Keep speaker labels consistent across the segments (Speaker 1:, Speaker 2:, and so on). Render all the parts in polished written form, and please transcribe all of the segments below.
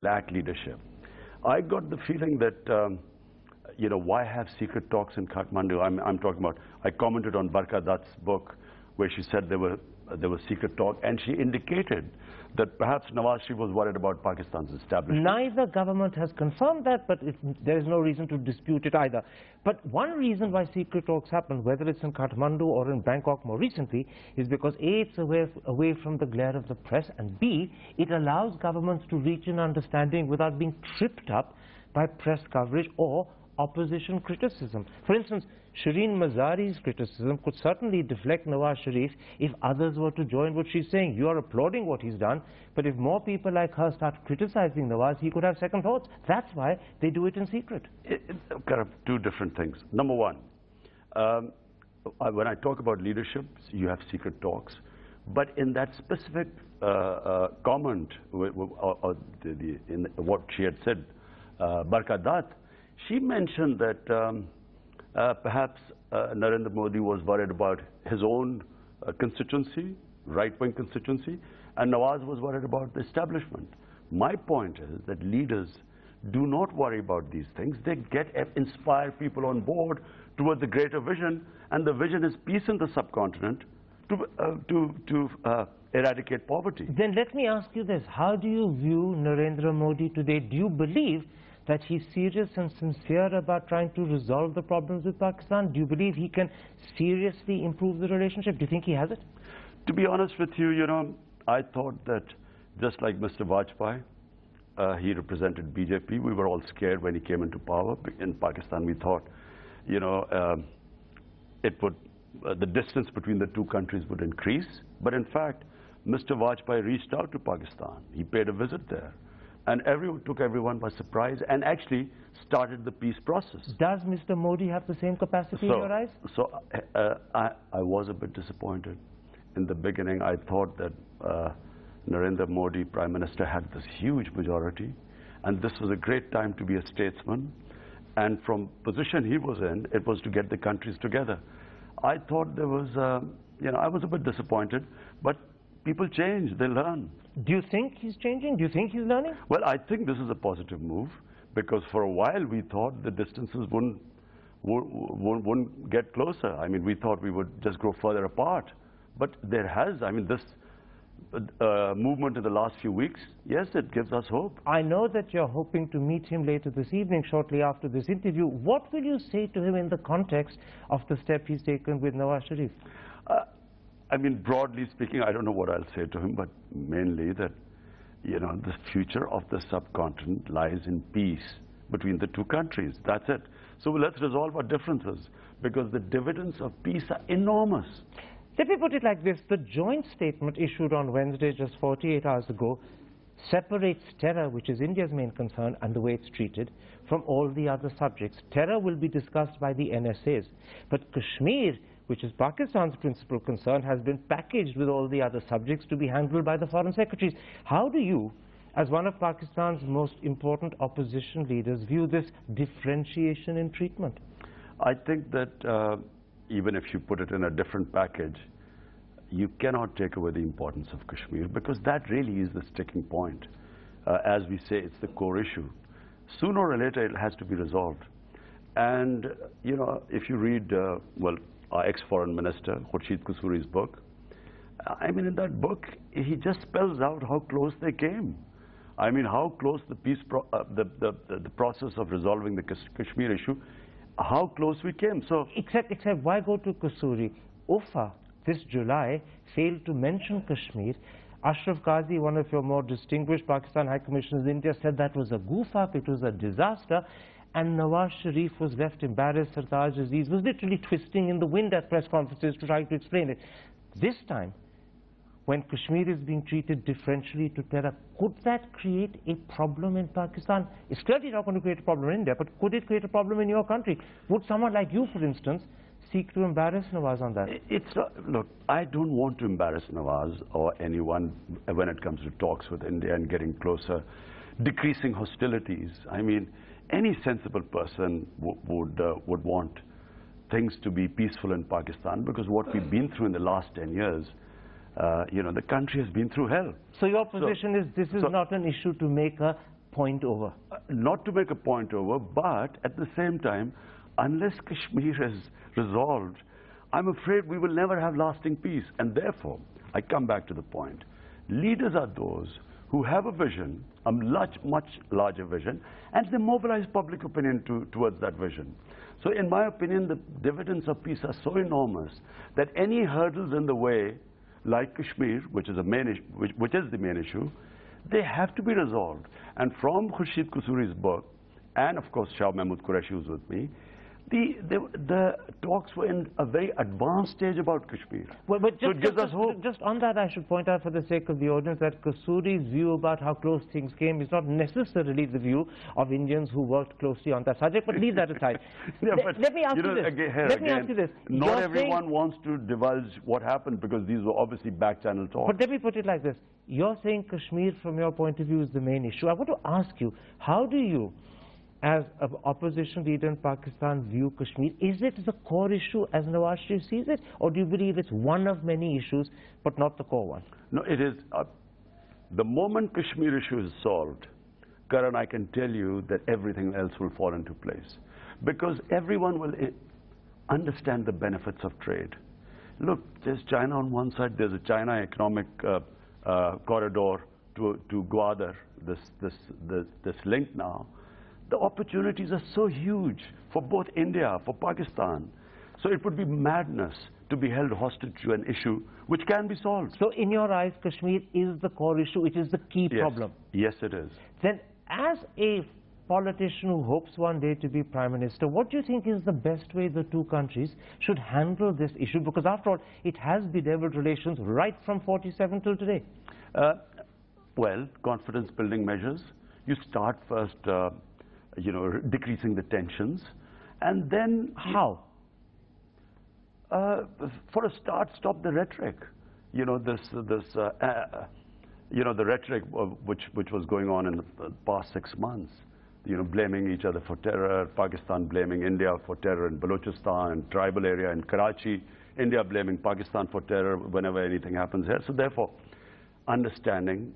Speaker 1: lack leadership. I got the feeling that, why have secret talks in Kathmandu? I'm talking about, I commented on Barka Dutt's book where she said there were secret talk, and she indicated that perhaps Nawaz Sharif was worried about Pakistan's establishment.
Speaker 2: Neither government has confirmed that, but there is no reason to dispute it either. But one reason why secret talks happen, whether it's in Kathmandu or in Bangkok more recently, is because A, it's away from the glare of the press, and B, it allows governments to reach an understanding without being tripped up by press coverage or opposition criticism. For instance, Shireen Mazari's criticism could certainly deflect Nawaz Sharif if others were to join what she's saying. You are applauding what he's done, but if more people like her start criticizing Nawaz, he could have second thoughts. That's why they do it in secret.
Speaker 1: Kind of two different things. Number one, when I talk about leadership, you have secret talks. But in that specific comment, in what she had said, Barka Dutt, she mentioned that perhaps Narendra Modi was worried about his own constituency, right-wing constituency, and Nawaz was worried about the establishment. My point is that leaders do not worry about these things. They inspire people on board towards the greater vision, and the vision is peace in the subcontinent to eradicate poverty.
Speaker 2: Then let me ask you this. How do you view Narendra Modi today? Do you believe that he's serious and sincere about trying to resolve the problems with Pakistan? Do you believe he can seriously improve the relationship? Do you think he has it?
Speaker 1: To be honest with you, I thought that just like Mr. Vajpayee, he represented BJP. We were all scared when he came into power. In Pakistan, we thought, the distance between the two countries would increase. But in fact, Mr. Vajpayee reached out to Pakistan. He paid a visit there. And took everyone by surprise and actually started the peace process.
Speaker 2: Does Mr. Modi have the same capacity in your eyes?
Speaker 1: So I was a bit disappointed. In the beginning, I thought that Narendra Modi, Prime Minister, had this huge majority. And this was a great time to be a statesman. And from position he was in, it was to get the countries together. I thought there was, I was a bit disappointed. But people change, they learn.
Speaker 2: Do you think he's changing? Do you think he's learning?
Speaker 1: Well, I think this is a positive move, because for a while we thought the distances wouldn't get closer. I mean, we thought we would just grow further apart. But there has, this movement in the last few weeks, yes, it gives us hope.
Speaker 2: I know that you're hoping to meet him later this evening, shortly after this interview. What will you say to him in the context of the step he's taken with Nawaz Sharif?
Speaker 1: Broadly speaking, I don't know what I'll say to him, but mainly that, the future of the subcontinent lies in peace between the two countries. That's it. So let's resolve our differences, because the dividends of peace are enormous.
Speaker 2: Let me put it like this. The joint statement issued on Wednesday, just 48 hours ago, separates terror, which is India's main concern, and the way it's treated, from all the other subjects. Terror will be discussed by the NSAs, but Kashmir, which is Pakistan's principal concern, has been packaged with all the other subjects to be handled by the foreign secretaries. How do you, as one of Pakistan's most important opposition leaders, view this differentiation in treatment?
Speaker 1: I think that even if you put it in a different package, you cannot take away the importance of Kashmir, because that really is the sticking point. As we say, it's the core issue. Sooner or later, it has to be resolved. And, if you read, our ex-foreign minister, Khurshid Qusuri's book, in that book, he just spells out how close they came. How close the process of resolving the Kashmir issue, how close we came. So,
Speaker 2: except why go to Qusuri? UFA this July failed to mention Kashmir. Ashraf Qazi, one of your more distinguished Pakistan High Commissioners in India, said that was a goof-up, it was a disaster. And Nawaz Sharif was left embarrassed. Sartaj Aziz was literally twisting in the wind at press conferences to try to explain it. This time, when Kashmir is being treated differentially to terror, could that create a problem in Pakistan? It's clearly not going to create a problem in India, but could it create a problem in your country? Would someone like you, for instance, seek to embarrass Nawaz on that?
Speaker 1: Look, I don't want to embarrass Nawaz or anyone when it comes to talks with India and getting closer, decreasing hostilities. Any sensible person would want things to be peaceful in Pakistan, because what we've been through in the last 10 years, the country has been through hell.
Speaker 2: So your position is this is not an issue to make a point over.
Speaker 1: Not to make a point over, but at the same time, unless Kashmir is resolved, I'm afraid we will never have lasting peace. And therefore, I come back to the point. Leaders are those who have a vision, a much larger vision, and they mobilize public opinion towards that vision. So in my opinion, the dividends of peace are so enormous that any hurdles in the way, like Kashmir, which is the main issue, they have to be resolved. And from Khurshid Kusuri's book, and of course Shah Mahmud Qureshi was with me, the talks were in a very advanced stage about Kashmir.
Speaker 2: Well, but
Speaker 1: so it gives us hope.
Speaker 2: Just on that, I should point out for the sake of the audience that Kusuri's view about how close things came is not necessarily the view of Indians who worked closely on that subject, but leave that aside.
Speaker 1: Yeah,
Speaker 2: let me ask you this. Let me ask you this.
Speaker 1: Not everyone wants to divulge what happened because these were obviously back-channel talks.
Speaker 2: But let me put it like this. You're saying Kashmir, from your point of view, is the main issue. I want to ask you, how do you, as an opposition leader in Pakistan, view Kashmir? Is it the core issue as Nawaz Sharif sees it, or do you believe it's one of many issues, but not the core one?
Speaker 1: No, it is. The moment Kashmir issue is solved, Karan, I can tell you that everything else will fall into place. Because everyone will understand the benefits of trade. Look, there's China on one side, there's a China economic corridor to Gwadar, this link now. The opportunities are so huge for both India, for Pakistan. So it would be madness to be held hostage to an issue which can be solved.
Speaker 2: So in your eyes, Kashmir is the core issue, it is the key problem?
Speaker 1: Yes, it is.
Speaker 2: Then as a politician who hopes one day to be Prime Minister, what do you think is the best way the two countries should handle this issue? Because after all, it has bedeviled relations right from 47 till today.
Speaker 1: Well, confidence building measures. You start first decreasing the tensions, and then
Speaker 2: how?
Speaker 1: For a start, stop the rhetoric. The rhetoric which was going on in the past 6 months. Blaming each other for terror, Pakistan blaming India for terror in Balochistan and tribal area in Karachi, India blaming Pakistan for terror whenever anything happens here. So therefore, understanding,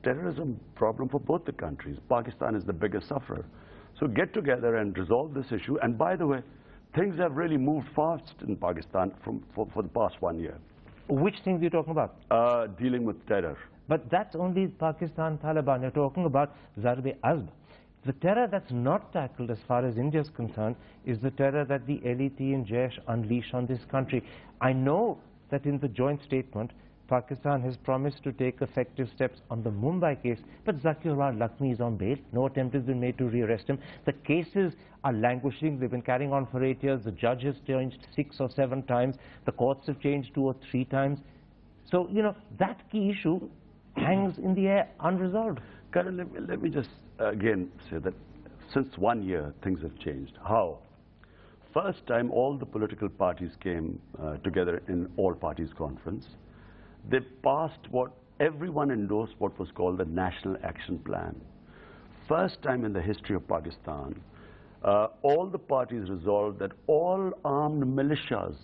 Speaker 1: terrorism problem for both the countries. Pakistan is the biggest sufferer. So get together and resolve this issue. And by the way, things have really moved fast in Pakistan for the past 1 year.
Speaker 2: Which things are you talking about?
Speaker 1: Dealing with terror.
Speaker 2: But that's only Pakistan Taliban. You're talking about Zarb-e-Azb. The terror that's not tackled as far as India is concerned is the terror that the LET and Jaish unleash on this country. I know that in the joint statement, Pakistan has promised to take effective steps on the Mumbai case, but Zakirullah Lakhmi is on bail. No attempt has been made to rearrest him. The cases are languishing. They've been carrying on for 8 years. The judge has changed 6 or 7 times. The courts have changed 2 or 3 times. So, that key issue hangs in the air unresolved.
Speaker 1: Karan, let me just again say that since 1 year, things have changed. How? First time, all the political parties came together in all parties conference. They passed everyone endorsed what was called the National Action Plan. First time in the history of Pakistan, all the parties resolved that all armed militias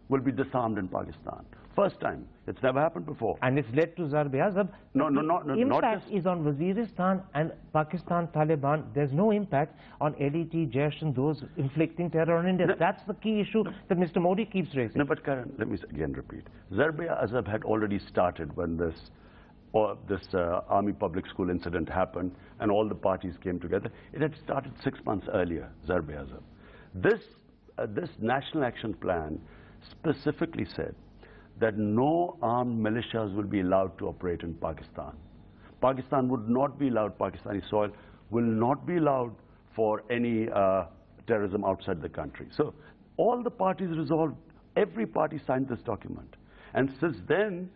Speaker 1: will be disarmed in Pakistan. First time. It's never happened before.
Speaker 2: And it's led to Zarb-e-Azb.
Speaker 1: No,
Speaker 2: impact is on Waziristan and Pakistan Taliban. There's no impact on LET, Jaish and those inflicting terror on India. That's the key issue that Mr. Modi keeps raising.
Speaker 1: No, but Karan, let me again repeat. Zarb-e-Azb had already started when this army public school incident happened and all the parties came together. It had started 6 months earlier, Zarb-e-Azb. This National Action Plan specifically said that no armed militias will be allowed to operate in Pakistan. Pakistan would not be allowed, Pakistani soil will not be allowed for any terrorism outside the country. So all the parties resolved, every party signed this document. And since then,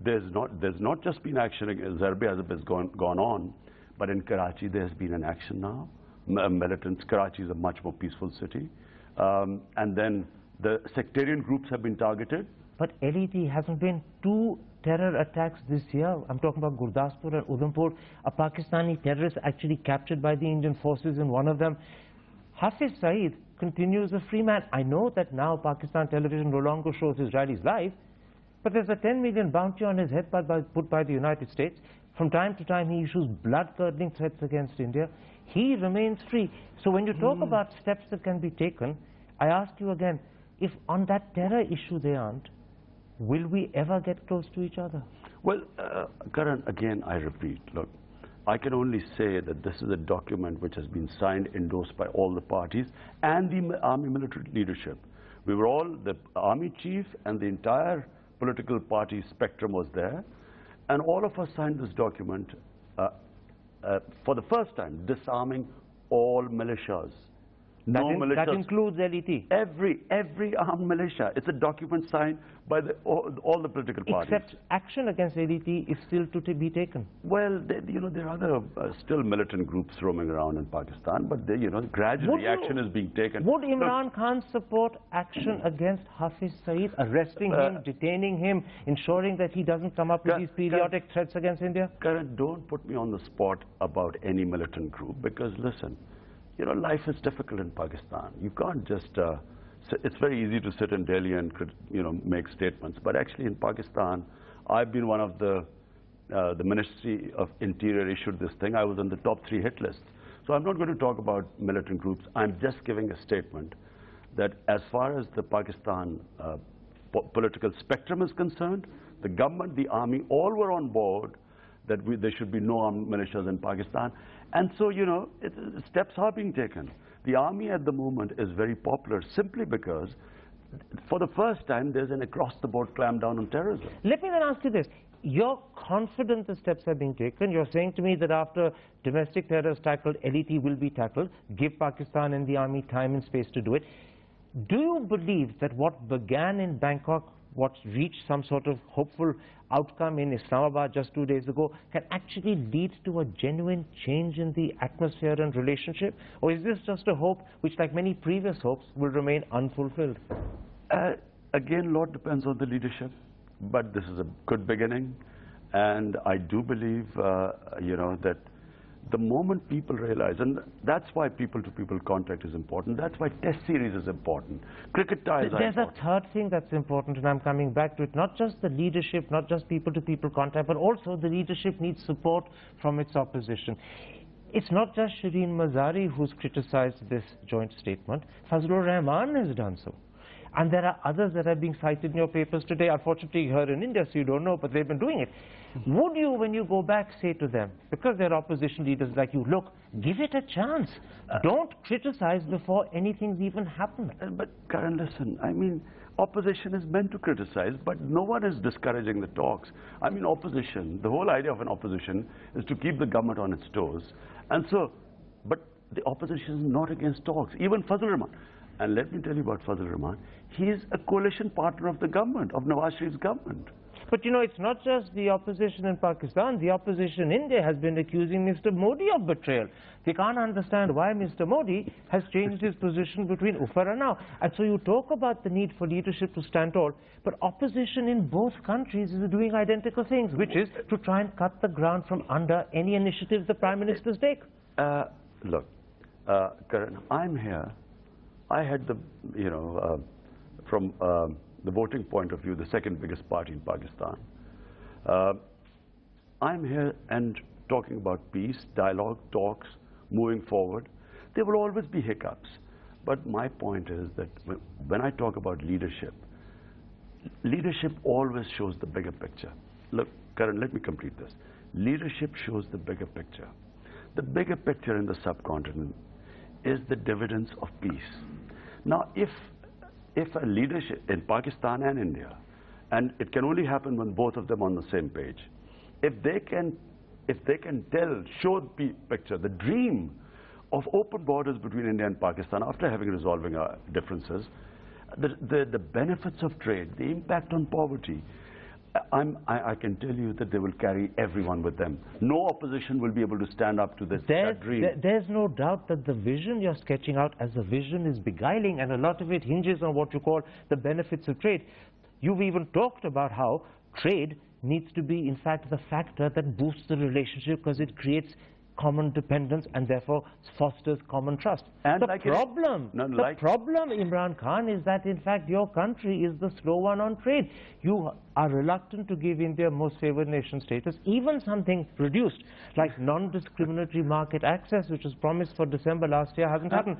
Speaker 1: there's not just been action against Zarb-e-Azb has gone on, but in Karachi there's been an action now. Militants, Karachi is a much more peaceful city. And then the sectarian groups have been targeted.
Speaker 2: But LET hasn't been 2 terror attacks this year. I'm talking about Gurdaspur and Udhampur. A Pakistani terrorist actually captured by the Indian forces in one of them. Hafiz Saeed continues a free man. I know that now Pakistan television no longer shows his rallies live, but there's a 10 million bounty on his head put by the United States From time to time, he issues blood-curdling threats against India. He remains free. So when you talk about steps that can be taken, I ask you again, if on that terror issue they aren't, will we ever get close to each other?
Speaker 1: Well, Karan, again, I repeat, look, I can only say that this is a document which has been signed, endorsed by all the parties and the army military leadership. We were all, the army chief and the entire political party spectrum was there, and all of us signed this document for the first time, disarming all militias.
Speaker 2: That includes LET.
Speaker 1: Every armed militia. It's a document signed by all the political parties.
Speaker 2: Except action against LET is still to be taken.
Speaker 1: Well, there are other still militant groups roaming around in Pakistan, but gradually action is being taken.
Speaker 2: Would Imran Khan support action against Hafiz Saeed, arresting him, detaining him, ensuring that he doesn't come up with these periodic threats against India?
Speaker 1: Karan, don't put me on the spot about any militant group, because listen, life is difficult in Pakistan. You can't just, it's very easy to sit in Delhi and, make statements. But actually in Pakistan, I've been one of the Ministry of Interior issued this thing. I was on the top 3 hit list. So I'm not going to talk about militant groups. I'm just giving a statement that as far as the Pakistan political spectrum is concerned, the government, the army, all were on board that there should be no armed militias in Pakistan. And so, steps are being taken. The army at the moment is very popular simply because, for the first time, there's an across-the-board clampdown on terrorism.
Speaker 2: Let me then ask you this. You're confident the steps are being taken. You're saying to me that after domestic terror is tackled, LET will be tackled. Give Pakistan and the army time and space to do it. Do you believe that what began in Bangkok, what's reached some sort of hopeful outcome in Islamabad just 2 days ago, can actually lead to a genuine change in the atmosphere and relationship? Or is this just a hope which, like many previous hopes, will remain unfulfilled?
Speaker 1: Again, a lot depends on the leadership, but this is a good beginning. And I do believe, that the moment people realize, and that's why people-to-people contact is important, that's why test series is important, cricket ties are important.
Speaker 2: There's a third thing that's important, and I'm coming back to it, not just the leadership, not just people-to-people contact, but also the leadership needs support from its opposition. It's not just Shireen Mazari who's criticized this joint statement. Fazlur Rahman has done so. And there are others that are being cited in your papers today. Unfortunately, here in India, so you don't know, but they've been doing it. Would you, when you go back, say to them, because they're opposition leaders like you, look, give it a chance. Don't criticize before anything's even happened.
Speaker 1: But, Karan, listen, I mean, opposition is meant to criticize, but no one is discouraging the talks. I mean, opposition, the whole idea of an opposition is to keep the government on its toes. And so, but the opposition is not against talks. Even Fazlur Rahman. And let me tell you about Fazlur Rahman. He is a coalition partner of the government, of Nawaz Sharif's government.
Speaker 2: But it's not just the opposition in Pakistan. The opposition in India has been accusing Mr. Modi of betrayal. They can't understand why Mr. Modi has changed his position between Ufar and now. And so you talk about the need for leadership to stand tall, but opposition in both countries is doing identical things, which is to try and cut the ground from under any initiatives the Prime Ministers take.
Speaker 1: Look, Karan, I'm here. I had the, from the voting point of view, the second biggest party in Pakistan. I'm here and talking about peace, dialogue, talks, moving forward. There will always be hiccups. But my point is that when I talk about leadership, leadership always shows the bigger picture. Look, Karan, let me complete this. Leadership shows the bigger picture. The bigger picture in the subcontinent is the dividends of peace. Now, if a leadership in Pakistan and India, and it can only happen when both of them are on the same page, if they can show the picture, the dream of open borders between India and Pakistan after resolving our differences, the benefits of trade, the impact on poverty, I can tell you that they will carry everyone with them. No opposition will be able to stand up to that dream.
Speaker 2: There's no doubt that the vision you're sketching out as a vision is beguiling, and a lot of it hinges on what you call the benefits of trade. You've even talked about how trade needs to be, in fact, the factor that boosts the relationship because it creates common dependence and therefore fosters common trust.
Speaker 1: And
Speaker 2: The
Speaker 1: like
Speaker 2: problem, Imran Khan, is that in fact your country is the slow one on trade. You are reluctant to give India most favored nation status, even something reduced like non-discriminatory market access, which was promised for December last year, hasn't happened.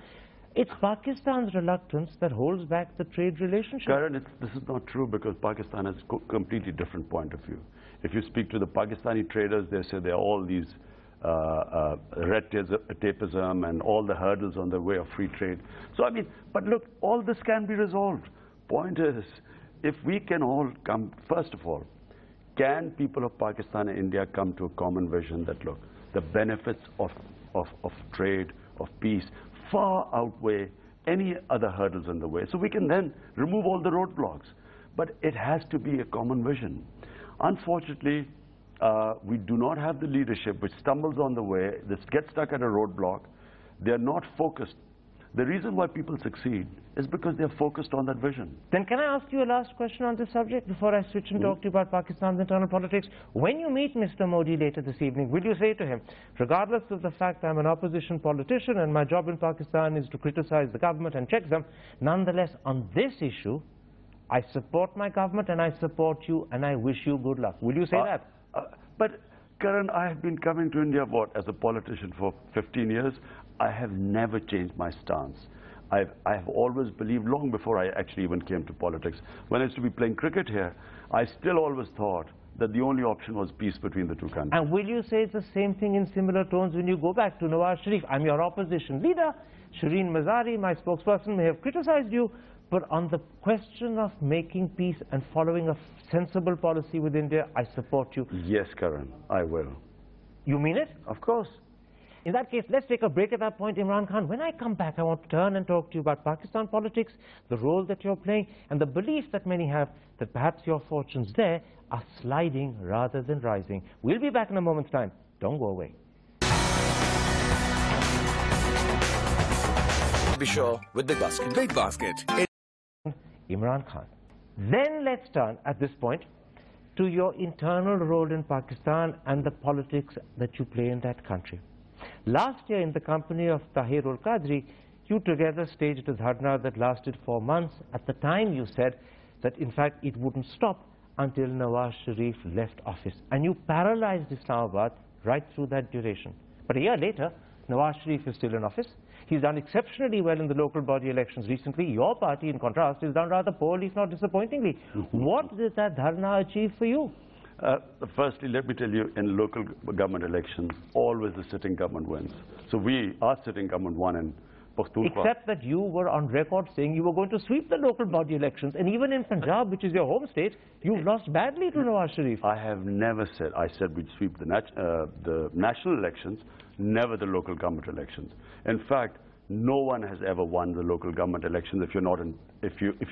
Speaker 2: It's Pakistan's reluctance that holds back the trade relationship.
Speaker 1: Karan, this is not true, because Pakistan has a completely different point of view. If you speak to the Pakistani traders, they say there are all these red tapeism and all the hurdles on the way of free trade. So I mean, but look, all this can be resolved. Point is, if we can all come, first of all, can people of Pakistan and India come to a common vision that, look, the benefits of trade, of peace, far outweigh any other hurdles in the way. So we can then remove all the roadblocks. But it has to be a common vision. Unfortunately, we do not have the leadership which stumbles on the way, that gets stuck at a roadblock. They are not focused. The reason why people succeed is because they are focused on that vision.
Speaker 2: Then can I ask you a last question on this subject before I switch and talk to you about Pakistan's internal politics? When you meet Mr. Modi later this evening, will you say to him, regardless of the fact I'm an opposition politician and my job in Pakistan is to criticize the government and check them, nonetheless on this issue, I support my government and I support you and I wish you good luck. Will you say that?
Speaker 1: But Karan, I have been coming to India, as a politician for 15 years. I have never changed my stance. I have always believed, long before I actually even came to politics, when I used to be playing cricket here, I still always thought that the only option was peace between the two countries.
Speaker 2: And will you say the same thing in similar tones when you go back to Nawaz Sharif? I'm your opposition leader. Shireen Mazari, my spokesperson, may have criticized you, but on the question of making peace and following a sensible policy with India, I support you.
Speaker 1: Yes, Karan, I will.
Speaker 2: You mean it?
Speaker 1: Of course.
Speaker 2: In that case, let's take a break at that point, Imran Khan. When I come back, I want to turn and talk to you about Pakistan politics, the role that you're playing, and the belief that many have that perhaps your fortunes there are sliding rather than rising. We'll be back in a moment's time. Don't go away.
Speaker 3: Be sure with Big Basket. Big Basket.
Speaker 2: Imran Khan. Then let's turn, at this point, to your internal role in Pakistan and the politics that you play in that country. Last year, in the company of Tahir ul Qadri, you together staged a dharna that lasted 4 months. At the time, you said that, in fact, it wouldn't stop until Nawaz Sharif left office. And you paralyzed Islamabad right through that duration. But a year later, Nawaz Sharif is still in office. He's done exceptionally well in the local body elections recently. Your party, in contrast, has done rather poorly, if not disappointingly. What did that dharna achieve for you?
Speaker 1: Firstly, let me tell you, in local government elections, always the sitting government wins. So our sitting government won in Pakhtunkhwa.
Speaker 2: Except that you were on record saying you were going to sweep the local body elections. And even in Punjab, which is your home state, you lost badly to Nawaz Sharif.
Speaker 1: I have never said, I said we'd sweep the national elections, never the local government elections. In fact, no one has ever won the local government elections if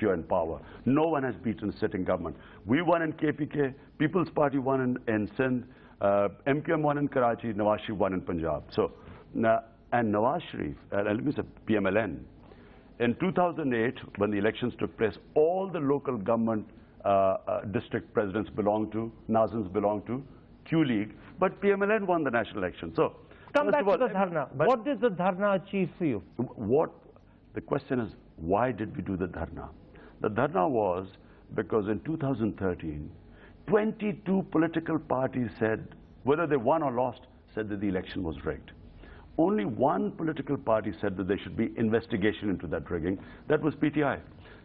Speaker 1: you're in power. No one has beaten sitting government. We won in KPK, People's Party won in Sindh, MQM won in Karachi, Nawaz Sharif won in Punjab. So, and Nawaz Sharif, let me say PMLN, in 2008, when the elections took place, all the local government district presidents belonged to, Nazans belonged to Q League, but PMLN won the national election. So,
Speaker 2: come back to the dharna. What did the dharna achieve for you?
Speaker 1: The question is, why did we do the dharna? The dharna was because in 2013, 22 political parties said, whether they won or lost, said that the election was rigged. Only one political party said that there should be investigation into that rigging. That was PTI.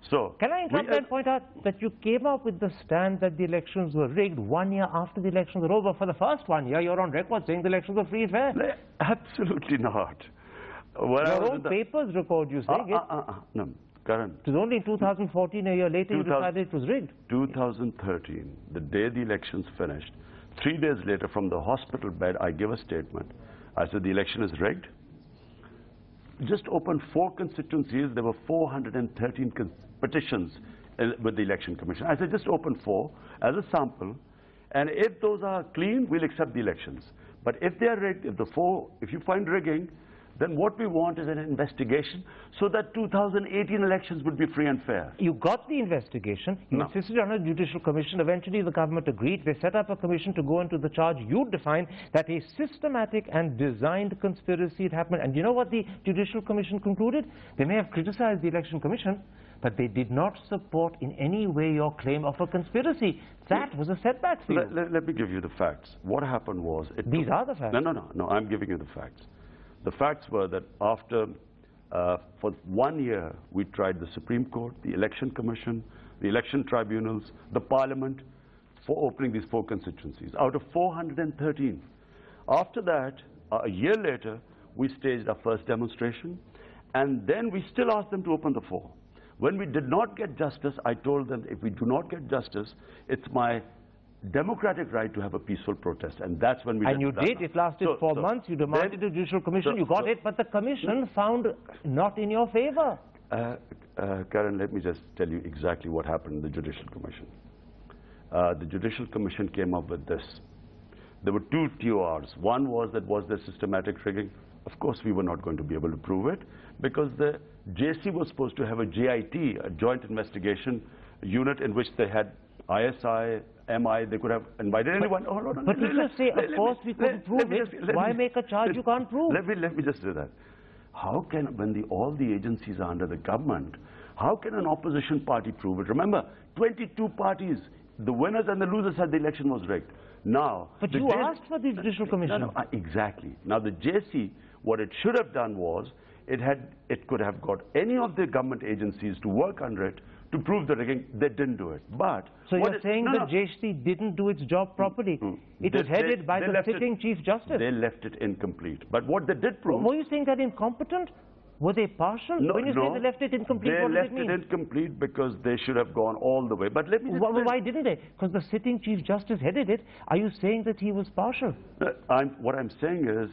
Speaker 1: So,
Speaker 2: can I interrupt and point out that you came up with the stand that the elections were rigged 1 year after the elections were over? For the first 1 year, you're on record saying the elections were free and fair.
Speaker 1: Absolutely not.
Speaker 2: Your own papers record you saying it.
Speaker 1: No, Karan.
Speaker 2: It was only in 2014, a year later, you decided it was rigged.
Speaker 1: 2013, the day the elections finished, 3 days later from the hospital bed, I gave a statement. I said the election is rigged. Just opened 4 constituencies. There were 413 petitions with the Election Commission. I said just open 4 as a sample, and if those are clean, we'll accept the elections. But if they are rigged, if you find rigging, then what we want is an investigation so that 2018 elections would be free and fair.
Speaker 2: You got the investigation, you insisted on a judicial commission, eventually the government agreed, they set up a commission to go into the charge. You defined that a systematic and designed conspiracy had happened. And you know what the judicial commission concluded? They may have criticized the election commission, but they did not support in any way your claim of a conspiracy. That was a setback for you.
Speaker 1: Let me give you the facts. What happened was...
Speaker 2: These are the facts.
Speaker 1: No, I'm giving you the facts. The facts were that after, for 1 year, we tried the Supreme Court, the Election Commission, the election tribunals, the Parliament, for opening these 4 constituencies, out of 413. After that, a year later, we staged our first demonstration, and then we still asked them to open the 4. When we did not get justice, I told them, if we do not get justice, it's my democratic right to have a peaceful protest, and that's when we
Speaker 2: did. And you did. It lasted 4 months. You demanded a judicial commission. You got it, but the commission found not in your favor.
Speaker 1: Karan, let me just tell you exactly what happened in the judicial commission. The judicial commission came up with this. There were 2 TORs. One was there systematic rigging? Of course, we were not going to be able to prove it because the JC was supposed to have a JIT, a joint investigation unit, in which they had ISI, MI, they could have invited anyone.
Speaker 2: But you just say, of course we couldn't prove it. Why make a charge you can't prove?
Speaker 1: Let me just do that. How can, when all the agencies are under the government, how can an opposition party prove it? Remember, 22 parties, the winners and the losers said the election was rigged. Now,
Speaker 2: but you asked for the judicial commission.
Speaker 1: No, exactly. Now the JC, what it should have done was, it could have got any of the government agencies to work under it to prove the rigging. They didn't do it. But
Speaker 2: so you're saying the JC didn't do its job properly? It was headed by the sitting Chief Justice.
Speaker 1: They left it incomplete. But what they did prove...
Speaker 2: Were you saying that incompetent? Were they partial?
Speaker 1: No,
Speaker 2: when you say they left it incomplete, what does it mean?
Speaker 1: They left it incomplete because they should have gone all the way. But let me...
Speaker 2: Why didn't they? Because the sitting Chief Justice headed it. Are you saying that he was partial?
Speaker 1: What I'm saying is,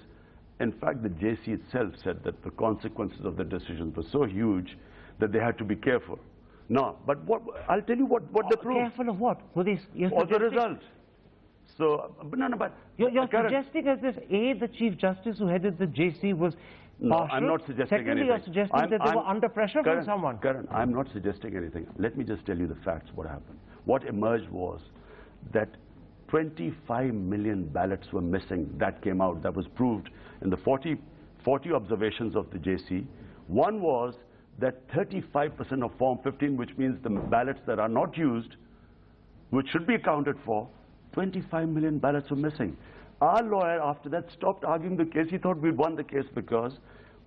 Speaker 1: in fact, the JC itself said that the consequences of the decisions were so huge that they had to be careful. No, but I'll tell you what they proved.
Speaker 2: Careful of what? Were they,
Speaker 1: or the result. So, but
Speaker 2: you're suggesting as if the Chief Justice who headed the JC was partial.
Speaker 1: No, I'm not suggesting
Speaker 2: Secondly,
Speaker 1: anything.
Speaker 2: You're suggesting that they were under pressure from someone.
Speaker 1: Karan, I'm not suggesting anything. Let me just tell you the facts, what happened. What emerged was that 25 million ballots were missing. That came out. That was proved in the 40 observations of the JC. One was that 35% of Form 15, which means the ballots that are not used, which should be accounted for, 25 million ballots were missing. Our lawyer, after that, stopped arguing the case. He thought we'd won the case because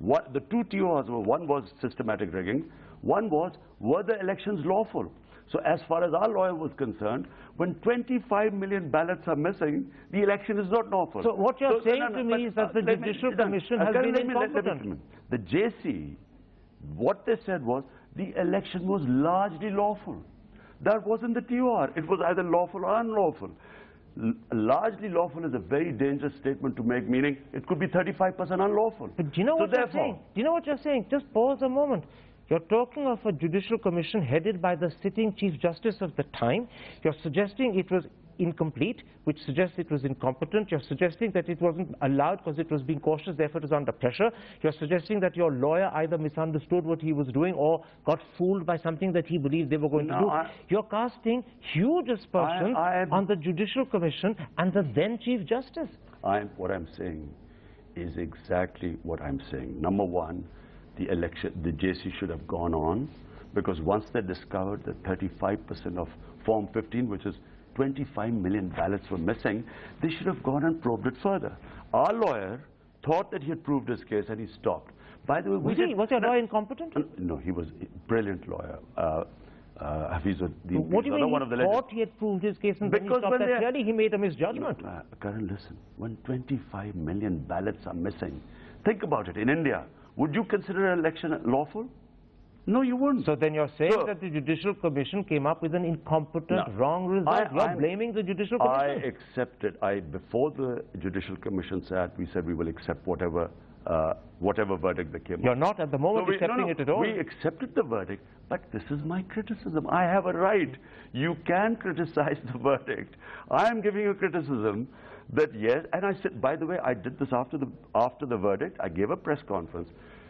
Speaker 1: the 2 TORs were, one was systematic rigging, one was, were the elections lawful? So as far as our lawyer was concerned, when 25 million ballots are missing, the election is not lawful.
Speaker 2: So what you're saying to me is that the Judicial Commission has been incompetent.
Speaker 1: The JC, what they said was, the election was largely lawful. That wasn't the TOR. It was either lawful or unlawful. Largely lawful is a very dangerous statement to make, meaning it could be 35% unlawful.
Speaker 2: But do you know what you're saying? Do you know what you're saying? Just pause a moment. You're talking of a judicial commission headed by the sitting Chief Justice of the time. You're suggesting it was incomplete, which suggests it was incompetent. You're suggesting that it wasn't allowed because it was being cautious, therefore it was under pressure. You're suggesting that your lawyer either misunderstood what he was doing or got fooled by something that he believed they were going to do. You're casting huge aspersions on the Judicial Commission and the then Chief Justice.
Speaker 1: What I'm saying is exactly what I'm saying. Number one, the JC should have gone on, because once they discovered that 35% of Form 15, which is 25 million ballots, were missing, they should have gone and probed it further. Our lawyer thought that he had proved his case and he stopped. By the way,
Speaker 2: was your lawyer incompetent?
Speaker 1: No, he was a brilliant lawyer.
Speaker 2: What do you mean he thought he had proved his case and then he stopped? That clearly he made a misjudgment.
Speaker 1: Karan, listen, when 25 million ballots are missing, think about it. In India, would you consider an election lawful? No, you wouldn't.
Speaker 2: So then you're saying that the Judicial Commission came up with an incompetent, wrong result. You're blaming the Judicial Commission.
Speaker 1: I accepted. Before the Judicial Commission sat, we said we will accept whatever whatever verdict that came
Speaker 2: You're
Speaker 1: out.
Speaker 2: not at the moment accepting it at all.
Speaker 1: We accepted the verdict, but this is my criticism. I have a right. You can criticize the verdict. I am giving you criticism that yes, and I said, by the way, I did this after the verdict. I gave a press conference.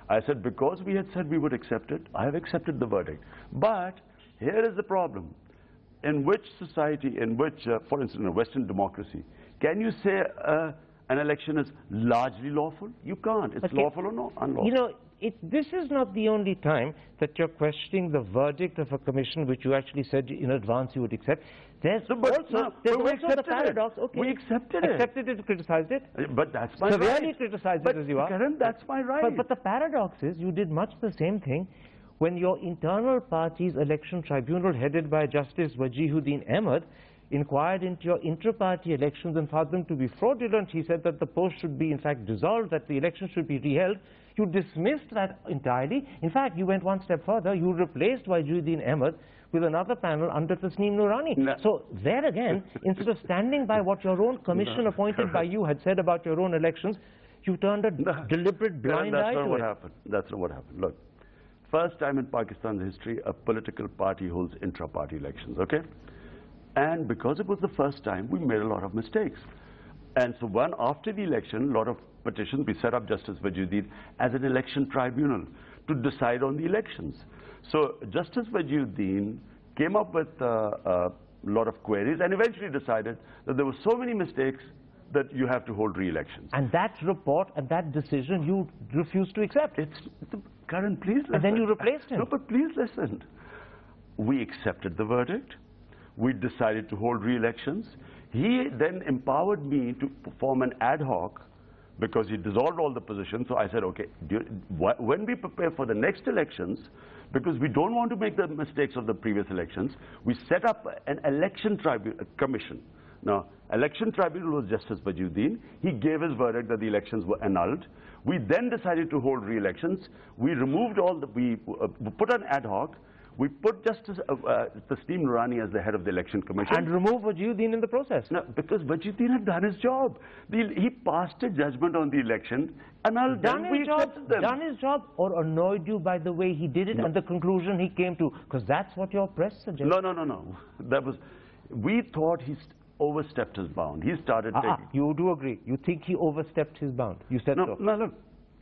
Speaker 1: I said, because we had said we would accept it, I have accepted the verdict. But here is the problem. In which society, in which, for instance, in a Western democracy, can you say an election is largely lawful? You can't. It's lawful or not unlawful.
Speaker 2: You know, this is not the only time that you're questioning the verdict of a commission which you actually said in advance you would accept. There's also the paradox. Okay,
Speaker 1: we accepted it.
Speaker 2: Accepted it, criticized it.
Speaker 1: But that's my
Speaker 2: severely
Speaker 1: right.
Speaker 2: criticized it as you are.
Speaker 1: Karan, that's my right.
Speaker 2: But the paradox is you did much the same thing when your internal party's election tribunal headed by Justice Wajihuddin Ahmed inquired into your intra-party elections and found them to be fraudulent. He said that the post should be in fact dissolved, that the election should be reheld. You dismissed that entirely. In fact, you went one step further. You replaced Wajihuddin Ahmed with another panel under Tasneem Noorani.
Speaker 1: No.
Speaker 2: So there again, instead of standing by what your own commission appointed by you had said about your own elections, you turned a deliberate blind eye to it.
Speaker 1: That's not what happened. That's not what happened. Look, first time in Pakistan's history, a political party holds intra-party elections, okay? And because it was the first time, we made a lot of mistakes. And so after the election, a lot of petitions, we set up Justice Wajihuddin as an election tribunal to decide on the elections. So Justice Wajihuddin came up with a lot of queries and eventually decided that there were so many mistakes that you have to hold re-elections.
Speaker 2: And that report and that decision you refused to accept.
Speaker 1: Karan, please listen.
Speaker 2: And then you replaced him.
Speaker 1: No, but please listen. We accepted the verdict. We decided to hold re-elections. He then empowered me to form an ad hoc because he dissolved all the positions. So I said, okay, when we prepare for the next elections, because we don't want to make the mistakes of the previous elections, we set up an election commission. Now, election tribunal was Justice Wajihuddin. He gave his verdict that the elections were annulled. We then decided to hold re-elections. We removed we put an ad hoc. We put Justice Tasneem Noorani as the head of the election commission.
Speaker 2: And remove Wajihuddin in the process.
Speaker 1: No, because Wajihuddin had done his job. He passed a judgment on the election, and we accepted them.
Speaker 2: Done his job, or annoyed you by the way he did it and the conclusion he came to? Because that's what your press suggested.
Speaker 1: No. We thought he overstepped his bound. He started taking...
Speaker 2: You do agree. You think he overstepped his bound. You said so.
Speaker 1: No, look.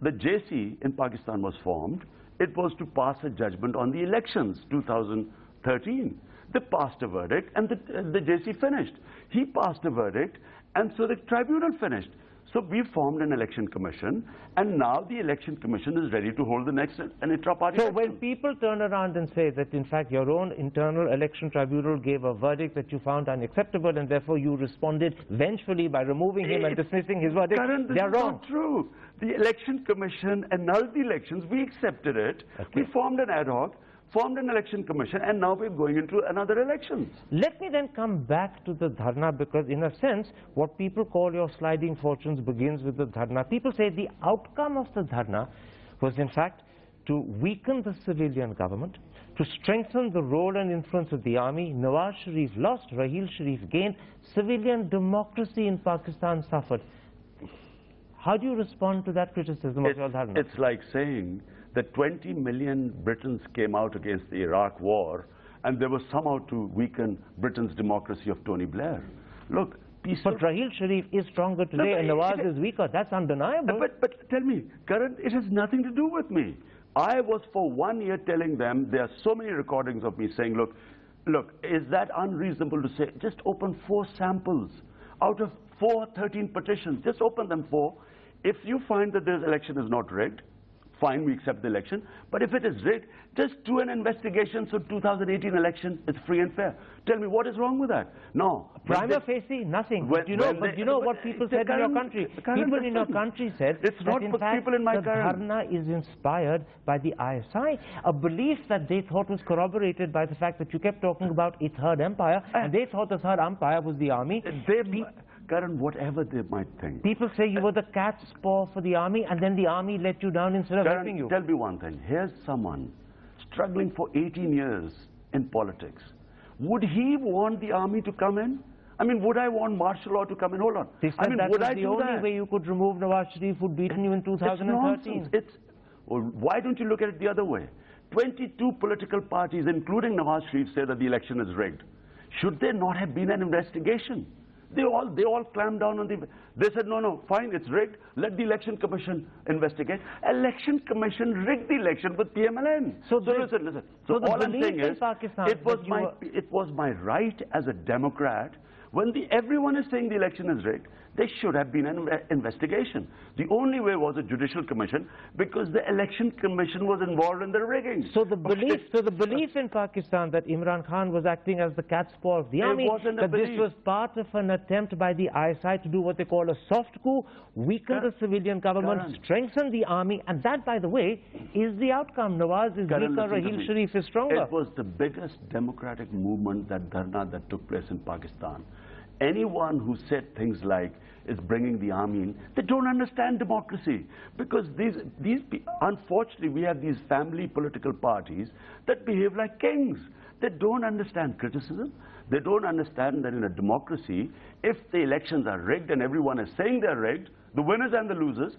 Speaker 1: The JC in Pakistan was formed. It was to pass a judgment on the elections, 2013. They passed a verdict and the JC finished. He passed a verdict and so the tribunal finished. So we formed an election commission and now the election commission is ready to hold the next intra-party election.
Speaker 2: So when people turn around and say that in fact your own internal election tribunal gave a verdict that you found unacceptable and therefore you responded vengefully by removing him and dismissing his verdict,
Speaker 1: Karan,
Speaker 2: they're wrong.
Speaker 1: Not true. The election commission annulled the elections. We accepted it.
Speaker 2: Okay.
Speaker 1: We formed an ad hoc, formed an election commission, and now we're going into another elections.
Speaker 2: Let me then come back to the dharna, because in a sense, what people call your sliding fortunes begins with the dharna. People say the outcome of the dharna was in fact to weaken the civilian government, to strengthen the role and influence of the army. Nawaz Sharif lost, Raheel Sharif gained, civilian democracy in Pakistan suffered. How do you respond to that criticism of your dharna?
Speaker 1: It's like saying that 20 million Britons came out against the Iraq war and they were somehow to weaken Britain's democracy of Tony Blair. Look,
Speaker 2: But Raheel Sharif is stronger today and Nawaz is weaker. That's undeniable.
Speaker 1: But tell me, Karan, it has nothing to do with me. I was for 1 year telling them, there are so many recordings of me saying, look, is that unreasonable to say, just open 4 samples out of 13 petitions, just open them 4. If you find that this election is not rigged, fine, we accept the election. But if it is rigged, just do an investigation so 2018 election is free and fair. Tell me, what is wrong with that? No.
Speaker 2: Prima facie, nothing. But you know what people said in your country? People in your country said
Speaker 1: it's not
Speaker 2: that in
Speaker 1: for
Speaker 2: fact
Speaker 1: people in my
Speaker 2: the dharna is inspired by the ISI, a belief that they thought was corroborated by the fact that you kept talking about a third empire, and they thought the third empire was the army.
Speaker 1: Karan, whatever they might think.
Speaker 2: People say you were the cat's paw for the army, and then the army let you down instead of helping you.
Speaker 1: Tell me one thing. Here's someone struggling for 18 years in politics. Would he want the army to come in? I mean, would I want martial law to come in? Hold on.
Speaker 2: They said
Speaker 1: I mean,
Speaker 2: that
Speaker 1: would
Speaker 2: was
Speaker 1: I
Speaker 2: the
Speaker 1: do
Speaker 2: only
Speaker 1: that?
Speaker 2: way you could remove Nawaz Sharif who'd beaten you in 2013.
Speaker 1: Well, why don't you look at it the other way? 22 political parties, including Nawaz Sharif, say that the election is rigged. Should there not have been an investigation? They all clamped down on the... They said, no, fine, it's rigged. Let the Election Commission investigate. Election Commission rigged the election with PMLN.
Speaker 2: So
Speaker 1: listen. So all I'm saying is, it was my right as a Democrat, when everyone is saying the election is rigged, there should have been an investigation. The only way was a judicial commission, because the election commission was involved in the rigging.
Speaker 2: So the belief in Pakistan that Imran Khan was acting as the cat's paw of the army, that this was part of an attempt by the ISI to do what they call a soft coup, weaken the civilian government, strengthen the army, and that, by the way, is the outcome. Nawaz is weaker, Raheel Sharif is stronger.
Speaker 1: It was the biggest democratic movement, that dharna that took place in Pakistan. Anyone who said things like, is bringing the army in, they don't understand democracy. Because unfortunately, we have these family political parties that behave like kings. They don't understand criticism. They don't understand that in a democracy, if the elections are rigged and everyone is saying they're rigged, the winners and the losers,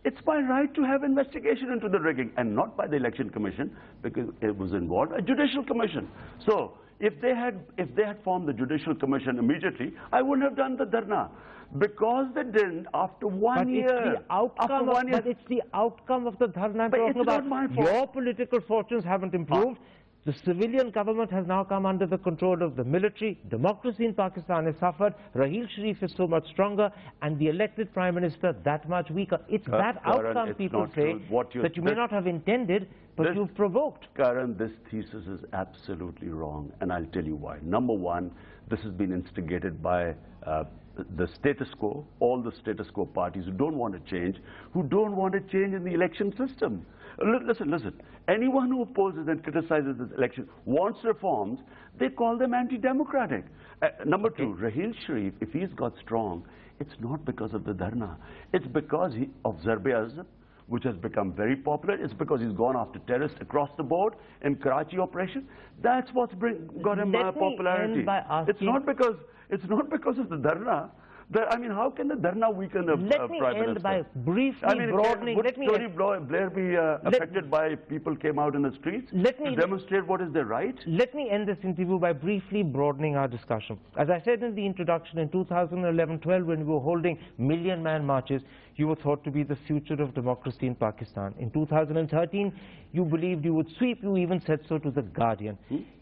Speaker 1: it's by right to have investigation into the rigging, and not by the Election Commission, because it was involved a judicial commission. So if they had formed the judicial commission immediately, I wouldn't have done the dharna. Because they didn't, after one year.
Speaker 2: But it's the outcome of the dharna I'm talking about.
Speaker 1: Not my fault.
Speaker 2: Your political fortunes haven't improved. The civilian government has now come under the control of the military. Democracy in Pakistan has suffered. Raheel Sharif is so much stronger, and the elected Prime Minister that much weaker. It's that outcome, people say, that you may not have intended, but you've provoked.
Speaker 1: Karan, this thesis is absolutely wrong, and I'll tell you why. Number one, this has been instigated by the status quo, all the status quo parties who don't want to change, in the election system. Listen. Anyone who opposes and criticizes this election wants reforms. They call them anti-democratic. Number two, Raheel Sharif, if he's got strong, it's not because of the dharna. It's because of Zarb-e-Azab, which has become very popular. It's because he's gone after terrorists across the board in Karachi operation. That's what's got him popularity. It's not because of the dharna. I mean, how can the dharna weaken the Prime Minister?
Speaker 2: Let me end by briefly broadening.
Speaker 1: Would Tony Blair be affected by people came out in the streets to demonstrate what is their right?
Speaker 2: Let me end this interview by briefly broadening our discussion. As I said in the introduction, in 2011-12, when we were holding million-man marches, you were thought to be the future of democracy in Pakistan. In 2013, you believed you would sweep. You even said so to The Guardian.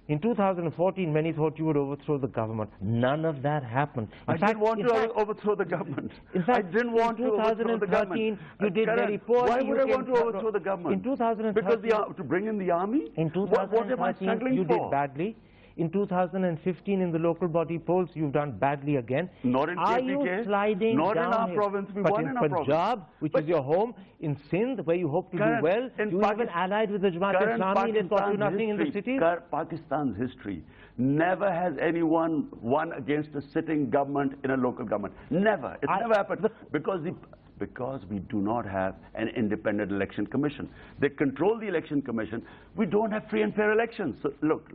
Speaker 2: In 2014, many thought you would overthrow the government. None of that happened.
Speaker 1: I didn't want to overthrow the government.
Speaker 2: In fact,
Speaker 1: I didn't want to overthrow the government.
Speaker 2: You did very poorly.
Speaker 1: Why would I want to overthrow the government?
Speaker 2: In 2013,
Speaker 1: because to bring in the army?
Speaker 2: In 2013,
Speaker 1: what am I struggling
Speaker 2: you
Speaker 1: for?
Speaker 2: did badly. In 2015, in the local body polls, you've done badly again.
Speaker 1: Not in KPK.
Speaker 2: Are you sliding
Speaker 1: not
Speaker 2: down
Speaker 1: in our
Speaker 2: here?
Speaker 1: province. We
Speaker 2: but
Speaker 1: won in our province.
Speaker 2: Punjab, which is your home, in Sindh, where you hope to do well, you even allied with the Jamaat-e-Islami and it got you nothing in the cities?
Speaker 1: Pakistan's history. Never has anyone won against a sitting government in a local government. Never. It's never happened. Because we do not have an independent election commission. They control the election commission. We don't have free and fair elections. So look,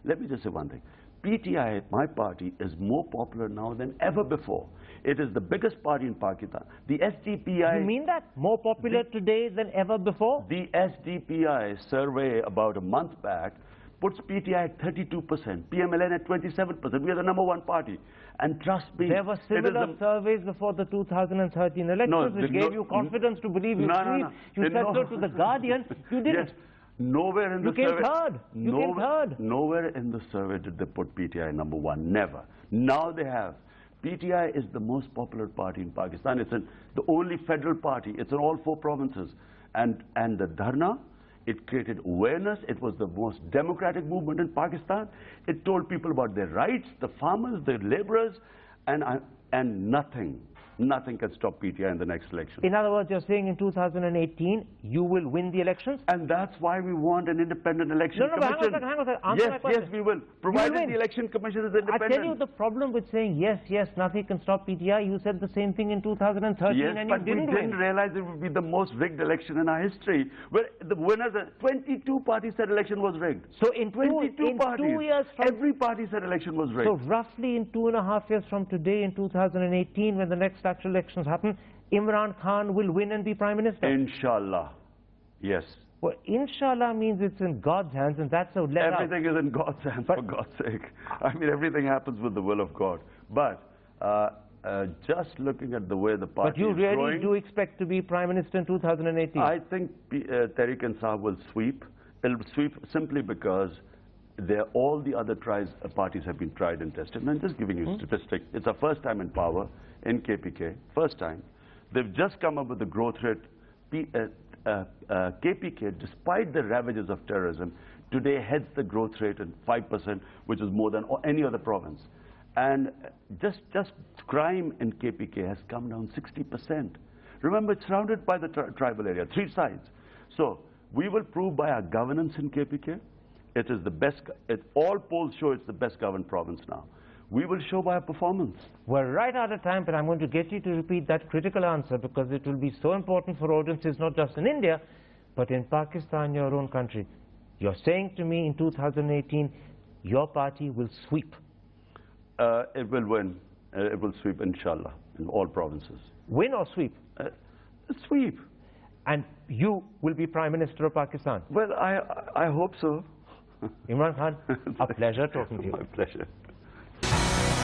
Speaker 1: let me just say one thing. PTI, my party, is more popular now than ever before. It is the biggest party in Pakistan. The SDPI...
Speaker 2: You mean that? More popular today than ever before?
Speaker 1: The SDPI survey about a month back puts PTI at 32%, PMLN at 27%. We are the #1 party. And trust me...
Speaker 2: There were similar surveys before the 2013 elections which gave you confidence to believe you sweep. You said so to The Guardian. You didn't.
Speaker 1: Yes. Nowhere in the survey...
Speaker 2: You came third.
Speaker 1: Nowhere in the survey did they put PTI #1. Never. Now they have. PTI is the most popular party in Pakistan. It's the only federal party. It's in all 4 provinces. And the dharna, it created awareness. It was the most democratic movement in Pakistan. It told people about their rights, the farmers, the laborers, and nothing Nothing can stop PTI in the next election.
Speaker 2: In other words, you're saying in 2018, you will win the elections?
Speaker 1: And that's why we want an independent election commission.
Speaker 2: Hang on a second. Answer my question.
Speaker 1: Yes, we will. Provided the election commission is independent.
Speaker 2: I tell you the problem with saying yes, nothing can stop PTI. You said the same thing in 2013
Speaker 1: yes,
Speaker 2: and you didn't win.
Speaker 1: We didn't realize it would be the most rigged election in our history. Where the winners, 22 parties said election was rigged.
Speaker 2: So in
Speaker 1: 22 parties,
Speaker 2: 2 years from...
Speaker 1: every party said election was rigged.
Speaker 2: So roughly in 2.5 years from today, in 2018, when the next actual elections happen, Imran Khan will win and be Prime Minister.
Speaker 1: Inshallah. Yes.
Speaker 2: Well, inshallah means it's in God's hands, and that's a let
Speaker 1: Everything is in God's hands, for God's sake. I mean, everything happens with the will of God. But just looking at the way the party is growing... But you really
Speaker 2: do expect to be Prime Minister in 2018?
Speaker 1: I think Tehreek-e-Insaf will sweep. It'll sweep simply because all the other parties have been tried and tested. And I'm just giving you a statistic. It's our first time in power in KPK. First time. They've just come up with the growth rate. KPK, despite the ravages of terrorism, today heads the growth rate at 5%, which is more than any other province. And just crime in KPK has come down 60%. Remember, it's surrounded by the tribal area, 3 sides. So we will prove by our governance in KPK, it is the best, all polls show it's the best governed province now. We will show by our performance.
Speaker 2: We're right out of time, but I'm going to get you to repeat that critical answer because it will be so important for audiences, not just in India, but in Pakistan, your own country. You're saying to me in 2018, your party will sweep.
Speaker 1: It will win. It will sweep, inshallah, in all provinces.
Speaker 2: Win or sweep?
Speaker 1: Sweep.
Speaker 2: And you will be Prime Minister of Pakistan?
Speaker 1: Well, I hope so.
Speaker 2: Imran Khan, a pleasure talking to you.
Speaker 1: My pleasure.